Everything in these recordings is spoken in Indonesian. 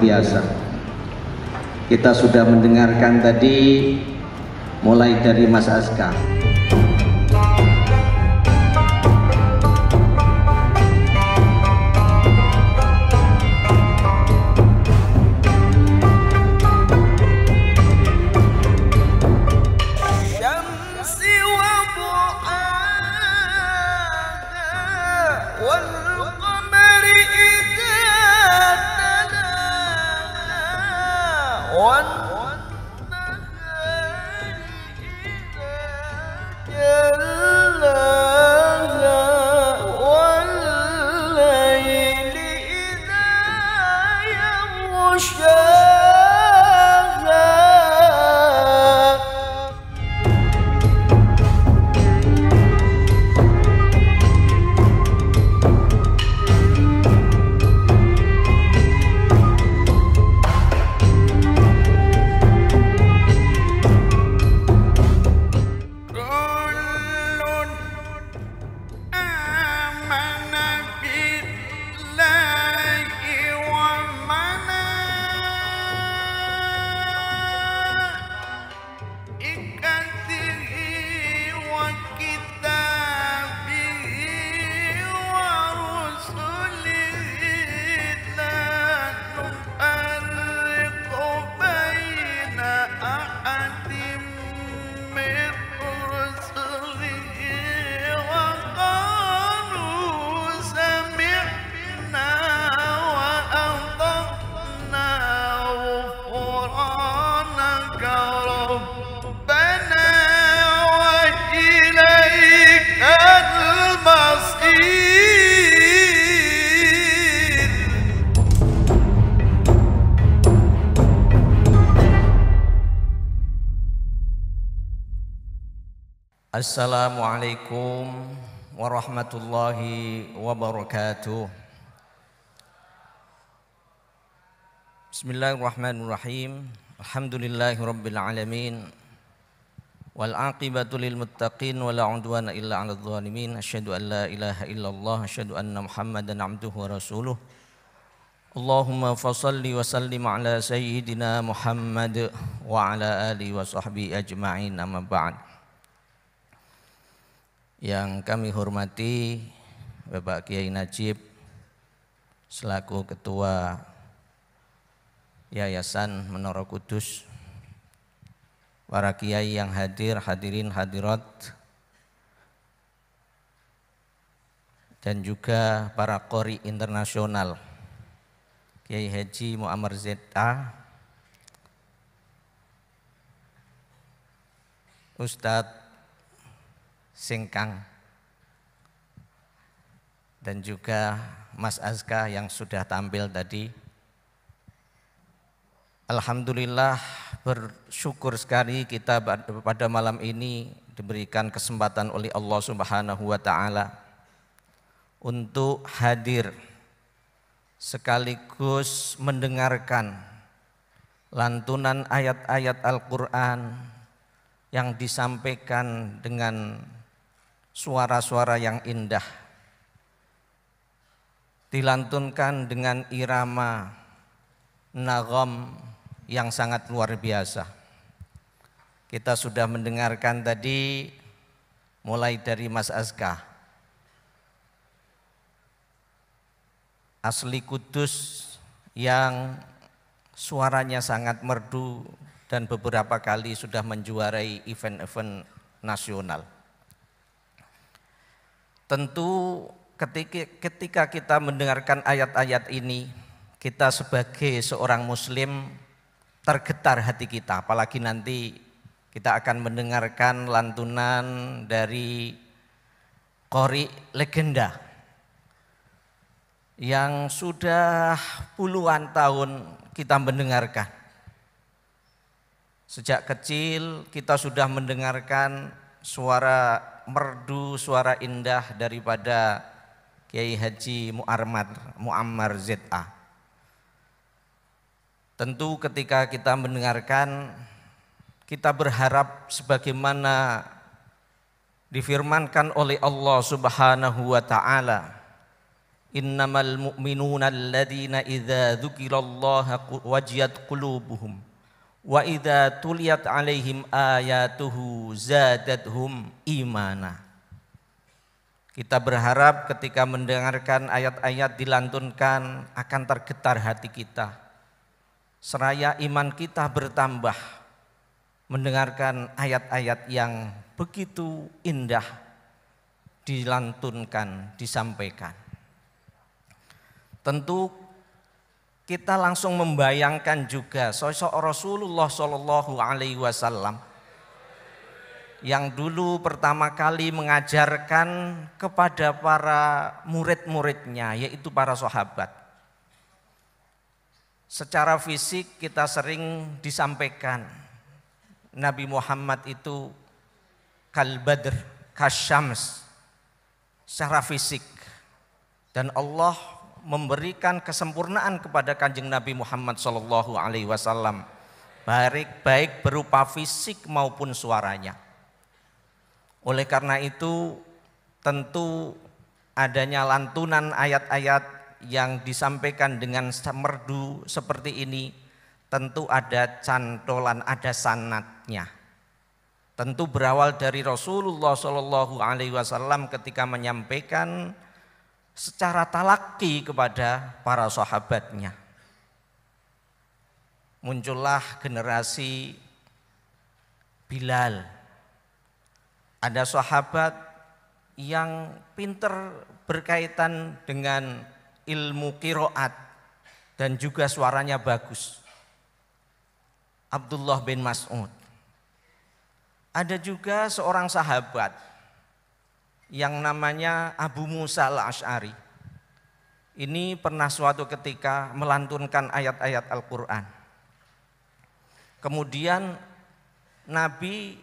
biasa. Kita sudah mendengarkan tadi mulai dari Mas Aska. Assalamualaikum warahmatullahi wabarakatuh. Bismillahirrahmanirrahim. Alhamdulillahirabbil alamin. Wal aqibatu lil muttaqin wa la udwana illa 'alal zalimin. Asyhadu an la ilaha illallah, asyhadu anna Muhammadan 'abduhu wa rasuluh. Allahumma fashalli wa sallim ala sayyidina Muhammad wa ala alihi wa sahbihi ajma'in, amma ba'd. Yang kami hormati Bapak Kiai Najib selaku Ketua Yayasan Menara Kudus, para kiai yang hadir, hadirin hadirat, dan juga para qori internasional, Kiai Haji Muammar ZA, Ustadz Singkang, dan juga Mas Aska yang sudah tampil tadi. Alhamdulillah, bersyukur sekali kita pada malam ini diberikan kesempatan oleh Allah Subhanahu wa Ta'ala untuk hadir sekaligus mendengarkan lantunan ayat-ayat Al-Quran yang disampaikan dengan suara-suara yang indah, dilantunkan dengan irama nagam yang sangat luar biasa. Kita sudah mendengarkan tadi mulai dari Mas Aska, asli Kudus, yang suaranya sangat merdu dan beberapa kali sudah menjuarai event-event nasional. Tentu ketika kita mendengarkan ayat-ayat ini, kita sebagai seorang muslim tergetar hati kita, apalagi nanti kita akan mendengarkan lantunan dari qori legenda yang sudah puluhan tahun kita mendengarkan. Sejak kecil kita sudah mendengarkan suara merdu, suara indah daripada Kiai Haji Muammar ZA. Tentu ketika kita mendengarkan, kita berharap sebagaimana difirmankan oleh Allah Subhanahu wa Ta'ala Innamal mu'minuna alladzina idza dzukirallaha wajiyat qulubuhum wa idza tuliyat alaihim ayatuhu zadatuhum imana. Kita berharap ketika mendengarkan ayat-ayat dilantunkan akan tergetar hati kita. Seraya iman kita bertambah mendengarkan ayat-ayat yang begitu indah dilantunkan, disampaikan. Tentu kita langsung membayangkan juga sosok Rasulullah Shallallahu Alaihi Wasallam yang dulu pertama kali mengajarkan kepada para murid-muridnya, yaitu para sahabat. Secara fisik kita sering disampaikan Nabi Muhammad itu kal badr kasyams secara fisik, dan Allah memberikan kesempurnaan kepada kanjeng Nabi Muhammad Shallallahu Alaihi Wasallam, baik berupa fisik maupun suaranya. Oleh karena itu tentu adanya lantunan ayat-ayat yang disampaikan dengan merdu seperti ini tentu ada cantolan, ada sanadnya. Tentu berawal dari Rasulullah Shallallahu Alaihi Wasallam ketika menyampaikan secara talaki kepada para sahabatnya. Muncullah generasi Bilal. Ada sahabat yang pinter berkaitan dengan ilmu qiraat dan juga suaranya bagus. Abdullah bin Mas'ud. Ada juga seorang sahabat yang namanya Abu Musa al-Ash'ari. Ini pernah suatu ketika melantunkan ayat-ayat Al-Quran. Kemudian Nabi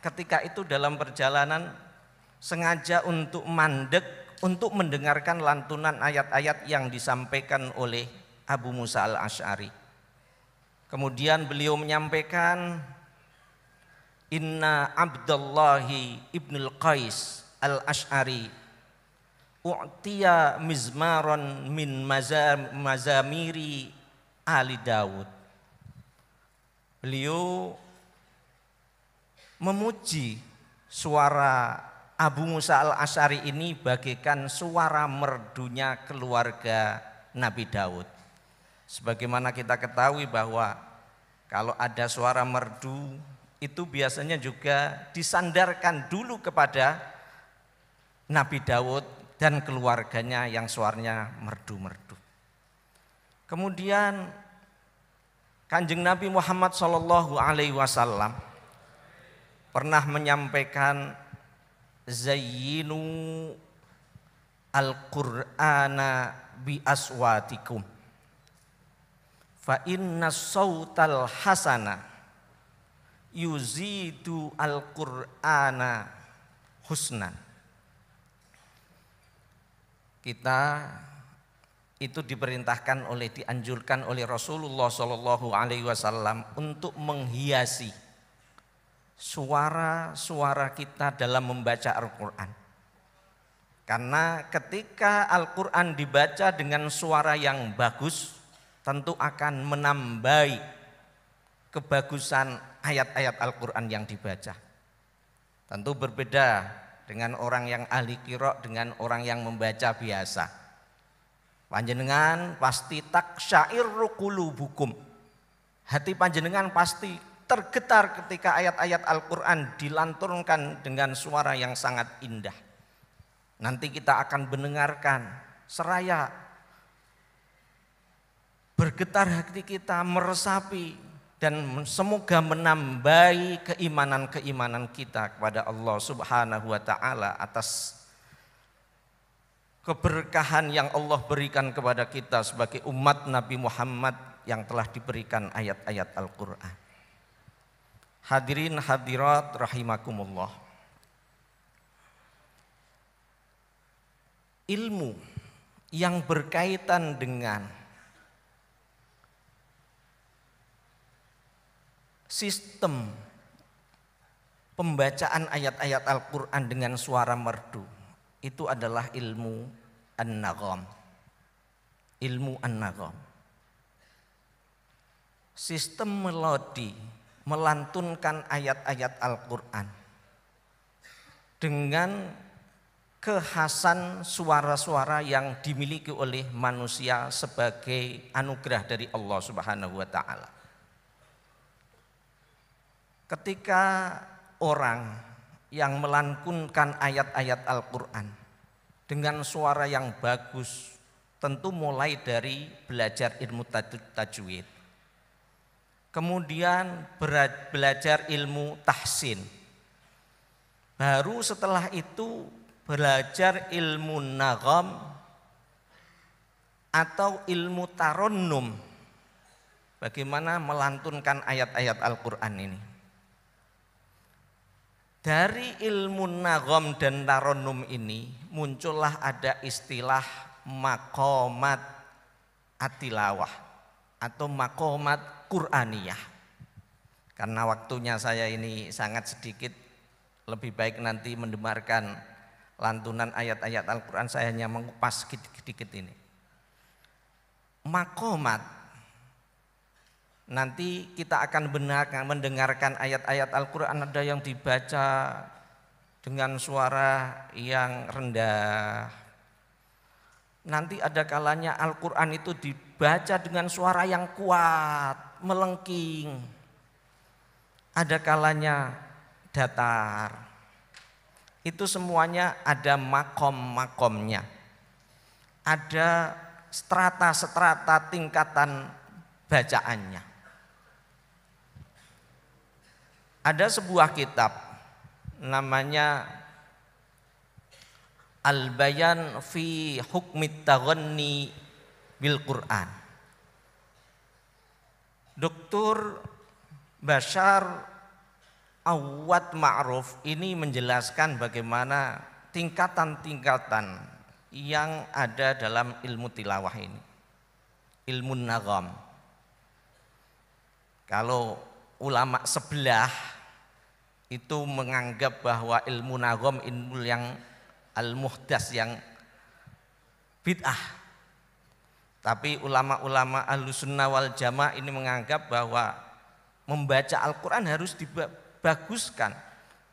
ketika itu dalam perjalanan sengaja untuk mandek, untuk mendengarkan lantunan ayat-ayat yang disampaikan oleh Abu Musa al-Ash'ari. Kemudian beliau menyampaikan, Inna Abdullahi ibnul Qais al-Ash'ari u'tiya mizmaron min mazamiri Ali Dawud. Beliau memuji suara Abu Musa al-Ash'ari ini bagaikan suara merdunya keluarga Nabi Daud. Sebagaimana kita ketahui bahwa kalau ada suara merdu itu biasanya juga disandarkan dulu kepada Nabi Daud dan keluarganya yang suaranya merdu-merdu. Kemudian Kanjeng Nabi Muhammad Shallallahu Alaihi Wasallam pernah menyampaikan, zayyinu al-Qur'ana bi aswatikum fa inna sautal hasana yuzidu al-Qur'ana husnan. Kita itu diperintahkan dianjurkan oleh Rasulullah Shallallahu Alaihi Wasallam untuk menghiasi suara-suara kita dalam membaca Al-Quran. Karena ketika Al-Quran dibaca dengan suara yang bagus, tentu akan menambahi kebagusan ayat-ayat Al-Quran yang dibaca. Tentu berbeda dengan orang yang ahli qira' dengan orang yang membaca biasa. Panjenengan pasti taksyairru qulubukum. Hati panjenengan pasti tergetar ketika ayat-ayat Al-Quran dilantunkan dengan suara yang sangat indah. Nanti kita akan mendengarkan seraya bergetar hati kita, meresapi, dan semoga menambahi keimanan-keimanan kita kepada Allah Subhanahu wa Ta'ala atas keberkahan yang Allah berikan kepada kita sebagai umat Nabi Muhammad yang telah diberikan ayat-ayat Al-Quran. Hadirin hadirat rahimakumullah. Ilmu yang berkaitan dengan sistem pembacaan ayat-ayat Al-Quran dengan suara merdu itu adalah ilmu an-nagham. Ilmu an-nagham. Sistem melodi, melantunkan ayat-ayat Al-Quran dengan kekhasan suara-suara yang dimiliki oleh manusia sebagai anugerah dari Allah Subhanahu wa taala. Ketika orang yang melantunkan ayat-ayat Al-Quran dengan suara yang bagus, tentu mulai dari belajar ilmu tajwid, kemudian belajar ilmu tahsin, baru setelah itu belajar ilmu nagham atau ilmu tarannum, bagaimana melantunkan ayat-ayat Al-Quran ini. Dari ilmu nagham dan tarannum ini muncullah ada istilah maqamat at-tilawah atau maqamat Qur'aniyah. Karena waktunya saya ini sangat sedikit, lebih baik nanti mendengarkan lantunan ayat-ayat Al-Quran, saya hanya mengupas sedikit ini. Maqamat, nanti kita akan mendengarkan ayat-ayat Al-Quran, ada yang dibaca dengan suara yang rendah. Nanti ada kalanya Al-Quran itu dibaca dengan suara yang kuat, melengking. Ada kalanya datar. Itu semuanya ada makom-makomnya. Ada strata-strata tingkatan bacaannya. Ada sebuah kitab namanya Al-Bayan fi Hukmit Taghanni bil Quran. Dr. Bashar Awad Ma'ruf ini menjelaskan bagaimana tingkatan-tingkatan yang ada dalam ilmu tilawah ini. Ilmu nagham. Kalau ulama sebelah itu menganggap bahwa ilmu nagham ilmu yang al-muhdas, yang bid'ah. Tapi ulama-ulama Ahlussunnah wal Jamaah ini menganggap bahwa membaca Al-Quran harus dibaguskan.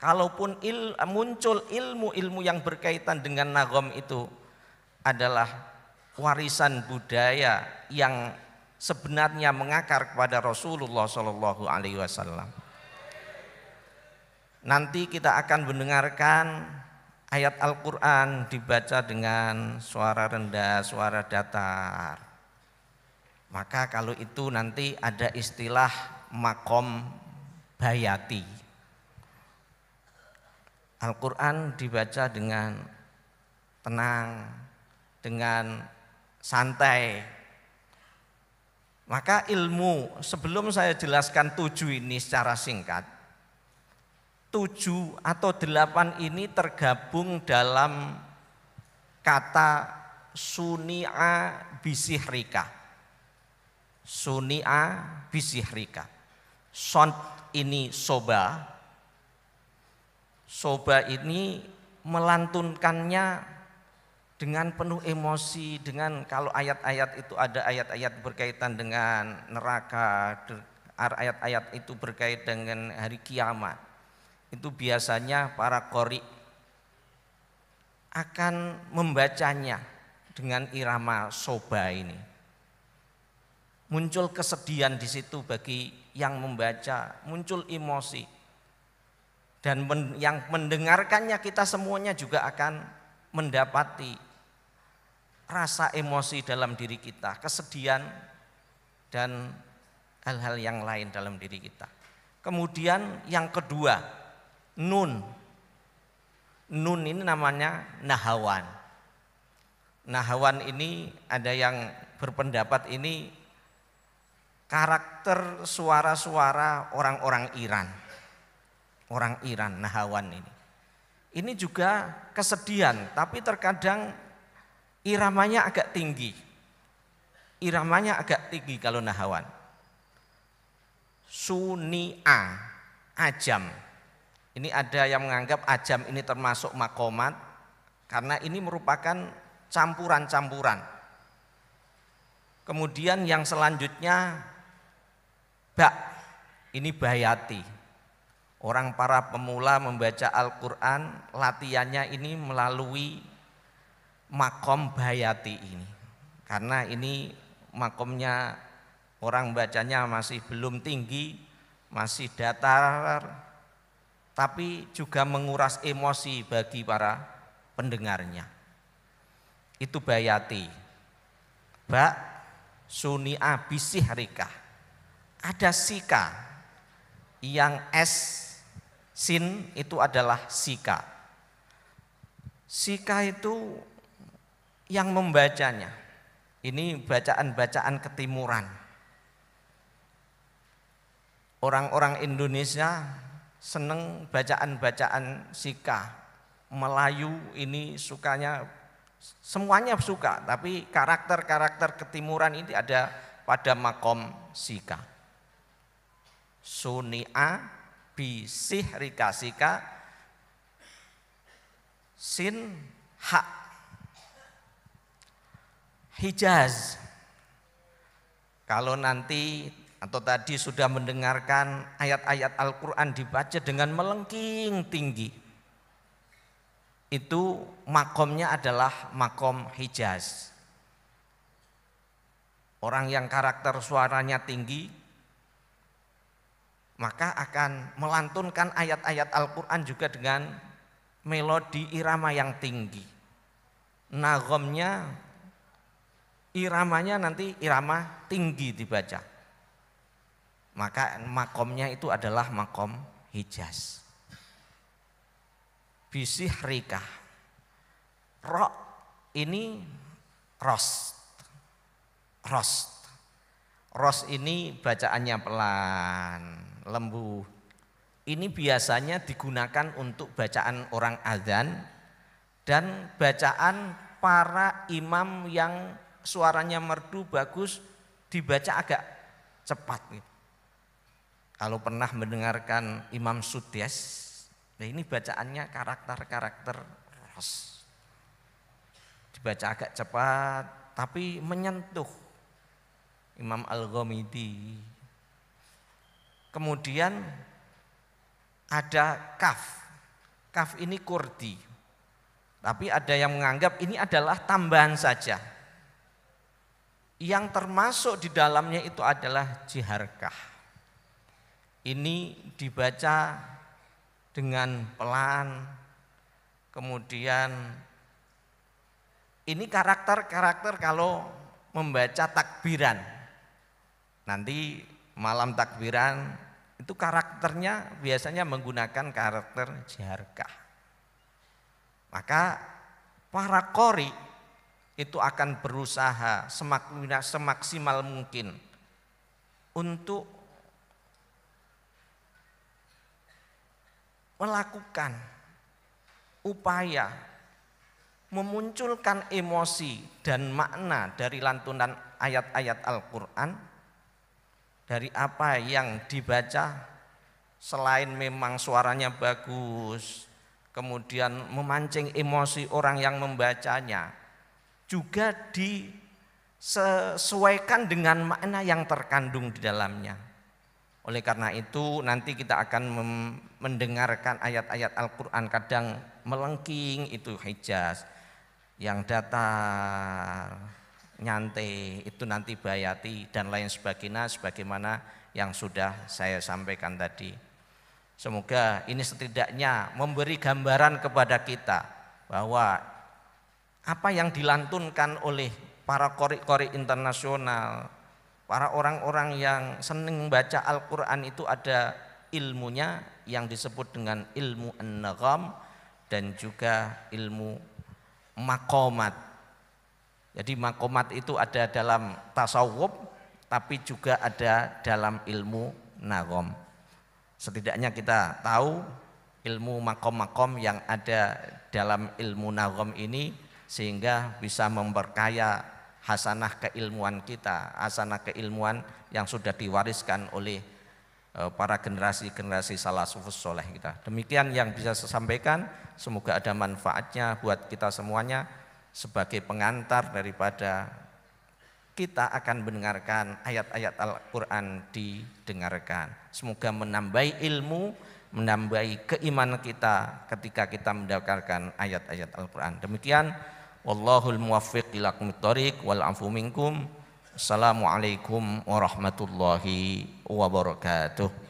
Kalaupun muncul ilmu-ilmu yang berkaitan dengan nagham itu adalah warisan budaya yang sebenarnya mengakar kepada Rasulullah Shallallahu Alaihi Wasallam. Nanti kita akan mendengarkan ayat Al-Quran dibaca dengan suara rendah, suara datar. Maka kalau itu nanti ada istilah makom bayati. Al-Quran dibaca dengan tenang, dengan santai. Maka ilmu, sebelum saya jelaskan 7 ini secara singkat, 7 atau 8 ini tergabung dalam kata suni'a bisihrika. Suni'a bisihrika. Son ini soba. Soba ini melantunkannya dengan penuh emosi, dengan kalau ayat-ayat itu ada ayat-ayat berkaitan dengan neraka, ayat-ayat itu berkaitan dengan hari kiamat. Itu biasanya para qori akan membacanya dengan irama soba ini. Muncul kesedihan di situ bagi yang membaca, muncul emosi. Dan yang mendengarkannya kita semuanya juga akan mendapati rasa emosi dalam diri kita, kesedihan dan hal-hal yang lain dalam diri kita. Kemudian yang kedua, nun. Nun ini namanya nahawan. Nahawan ini ada yang berpendapat ini karakter suara-suara orang-orang Iran. Orang Iran, nahawan ini. Ini juga kesedihan, tapi terkadang iramanya agak tinggi. Iramanya agak tinggi kalau nahawan. Suni'a, ajam. Ini ada yang menganggap ajam ini termasuk makomat, karena ini merupakan campuran-campuran. Kemudian yang selanjutnya ba, ini bayati. Orang para pemula membaca Al-Quran, latihannya ini melalui makom bayati ini. Karena ini makomnya orang bacanya masih belum tinggi, masih datar, tapi juga menguras emosi bagi para pendengarnya. Itu bayati. Ba, suni'a bisihrika. Ada sika, yang sin itu adalah sika. Sika itu yang membacanya. Ini bacaan-bacaan ketimuran. Orang-orang Indonesia seneng bacaan-bacaan sika. Melayu ini sukanya, semuanya suka, tapi karakter-karakter ketimuran ini ada pada makom sika. Suni'a bisihrika, sika, sin, ha. Hijaz. Kalau nanti atau tadi sudah mendengarkan ayat-ayat Al-Quran dibaca dengan melengking tinggi, itu makomnya adalah makom Hijaz. Orang yang karakter suaranya tinggi maka akan melantunkan ayat-ayat Al-Quran juga dengan melodi irama yang tinggi. Nagomnya, iramanya nanti irama tinggi dibaca. Maka makomnya itu adalah makom Hijaz. Bisihrika. Ro ini rost. Ros ini bacaannya pelan, lembu. Ini biasanya digunakan untuk bacaan orang azan dan bacaan para imam yang suaranya merdu bagus dibaca agak cepat. Kalau pernah mendengarkan Imam Suddes, nah ini bacaannya karakter-karakter ros. Dibaca agak cepat tapi menyentuh. Imam Al-Ghamidi. Kemudian ada kaf. Kaf ini kurdi. Tapi ada yang menganggap ini adalah tambahan saja. Yang termasuk di dalamnya itu adalah jiharkah. Ini dibaca dengan pelan. Kemudian ini karakter-karakter kalau membaca takbiran. Nanti malam takbiran itu karakternya biasanya menggunakan karakter jiharkah. Maka para qori itu akan berusaha semaksimal mungkin untuk melakukan upaya memunculkan emosi dan makna dari lantunan ayat-ayat Al-Quran, dari apa yang dibaca, selain memang suaranya bagus, kemudian memancing emosi orang yang membacanya, juga disesuaikan dengan makna yang terkandung di dalamnya. Oleh karena itu nanti kita akan mendengarkan ayat-ayat Al-Quran kadang melengking, itu Hijaz, yang datar, nyantai, itu nanti bayati dan lain sebagainya sebagaimana yang sudah saya sampaikan tadi. Semoga ini setidaknya memberi gambaran kepada kita bahwa apa yang dilantunkan oleh para qori-qori internasional, para orang-orang yang senang baca Al-Quran itu ada ilmunya yang disebut dengan ilmu an-nagham dan juga ilmu maqamat. Jadi maqamat itu ada dalam tasawuf tapi juga ada dalam ilmu nagham. Setidaknya kita tahu ilmu makom-makom yang ada dalam ilmu nagham ini sehingga bisa memperkaya hasanah keilmuan kita, hasanah keilmuan yang sudah diwariskan oleh para generasi-generasi salafus soleh kita. Demikian yang bisa saya sampaikan, semoga ada manfaatnya buat kita semuanya. sebagai pengantar daripada kita akan mendengarkan ayat-ayat Al-Quran didengarkan. Semoga menambahi ilmu, menambahi keimanan kita ketika kita mendengarkan ayat-ayat Al-Quran. Demikian, wallahul muwaffiq ila aqwamit thoriq wal afu minkum. Assalamualaikum warahmatullahi wabarakatuh.